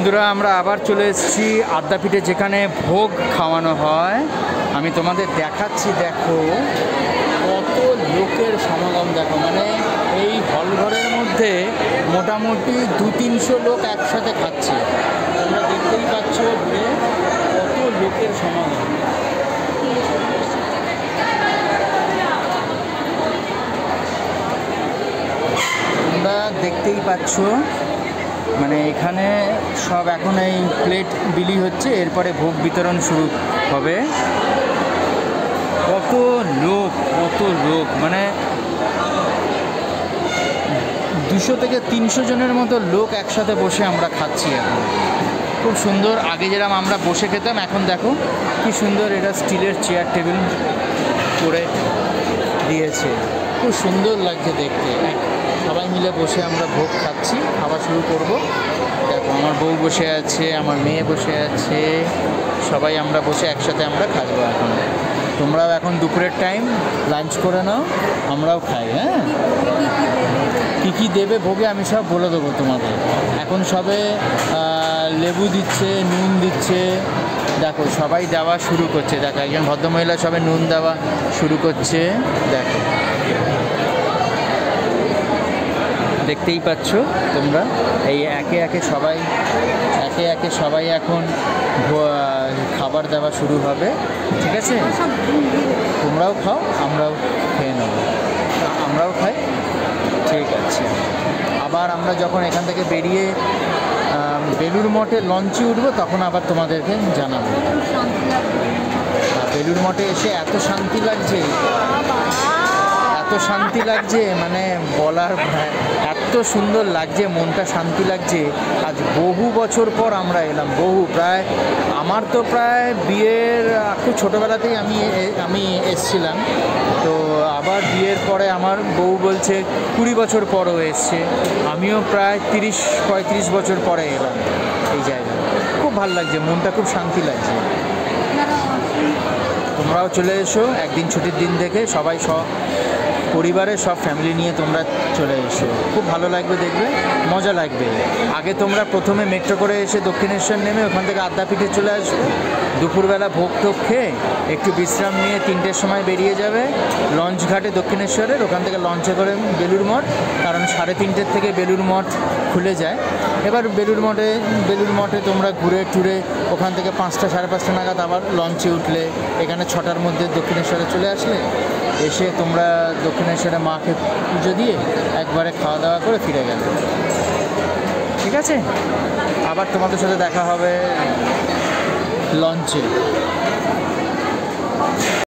বন্ধুরা আমরা আবার চলে এসেছি আদ্যাপীঠে, যেখানে ভোগ খাওয়ানো হয়। আমি তোমাদের দেখাচ্ছি, দেখো কত লোকের সমাগম, দেখো মানে এই হল ঘরের মধ্যে মোটামুটি 200-300 লোক একসাথে খাচ্ছে। তোমরা দেখতেই পাচ্ছ যে কত লোকের সমাগম। তোমরা দেখতেই পাচ্ছ মানে এখানে সব এখন এই প্লেট বিলি হচ্ছে, এরপরে ভোগ বিতরণ শুরু হবে। কত লোক মানে 200 থেকে 300 জনের মতো লোক একসাথে বসে আমরা খাচ্ছি এখন। খুব সুন্দর। আগে যেরকম আমরা বসে খেতাম, এখন দেখো কি সুন্দর এটা স্টিলের চেয়ার টেবিল করে দিয়েছে। খুব সুন্দর লাগছে দেখতে। সবাই মিলে বসে আমরা ভোগ খাচ্ছি, খাওয়া শুরু করব। দেখো আমার বউ বসে আছে, আমার মেয়ে বসে আছে, সবাই আমরা বসে একসাথে আমরা খাবো এখন। তোমরাও এখন দুপুরের টাইম লাঞ্চ করে নাও, আমরাও খাই। হ্যাঁ, কী কী দেবে ভোগে আমি সব বলে দেবো তোমাদের। এখন সবে লেবু দিচ্ছে, নুন দিচ্ছে। দেখো সবাই দেওয়া শুরু করছে। দেখো একজন ভদ্রমহিলা সবে নুন দেওয়া শুরু করছে। দেখো দেখতেই পাচ্ছ তোমরা, এই একে একে সবাই এখন খাবার দেওয়া শুরু হবে। ঠিক আছে, তোমরাও খাও, আমরাও খেয়ে নেব, আমরাও খাই। ঠিক আছে, আবার আমরা যখন এখান থেকে বেরিয়ে বেলুড় মঠে লঞ্চে উঠবো তখন আবার তোমাদেরকে জানাবো। বেলুড় মঠে এসে এত শান্তি লাগছে মানে বলার, এত সুন্দর লাগছে, মনটা শান্তি লাগছে। আজ বহু বছর পর আমরা এলাম, প্রায় আমার তো প্রায় বিয়ের খুব ছোটোবেলাতেই আমি এসছিলাম। তো আবার বিয়ের পরে আমার বউ বলছে 20 বছর পরও এসছে। আমিও প্রায় 30-35 বছর পরে এলাম এই জায়গায়। খুব ভালো লাগছে, মনটা খুব শান্তি লাগছে। তোমরাও চলে এসো একদিন ছুটির দিন দেখে, সবাই পরিবারের সব ফ্যামিলি নিয়ে তোমরা চলে এসো, খুব ভালো লাগবে, দেখবে মজা লাগবে। আগে তোমরা প্রথমে মেট্রো করে এসে দক্ষিণেশ্বর নেমে ওখান থেকে আদ্যাপীঠে চলে আসবে। দুপুরবেলা ভোগ টোগ খেয়ে একটু বিশ্রাম নিয়ে 3টের সময় বেরিয়ে যাবে লঞ্চ ঘাটে দক্ষিণেশ্বরের। ওখান থেকে লঞ্চে করে বেলুড় মঠ, কারণ 3:30 থেকে বেলুড় মঠ খুলে যায়। এবার বেলুড় মঠে তোমরা ঘুরে টুরে ওখান থেকে 5টা 5:30 নাগাদ আবার লঞ্চে উঠলে এখানে 6টার মধ্যে দক্ষিণেশ্বরে চলে আসলে। এসে তোমরা দক্ষিণেশ্বরে মাকে পুজো দিয়ে একবারে খাওয়া দাওয়া করে ফিরে গেলে। ঠিক আছে, আবার তোমাদের সাথে দেখা হবে লঞ্চে।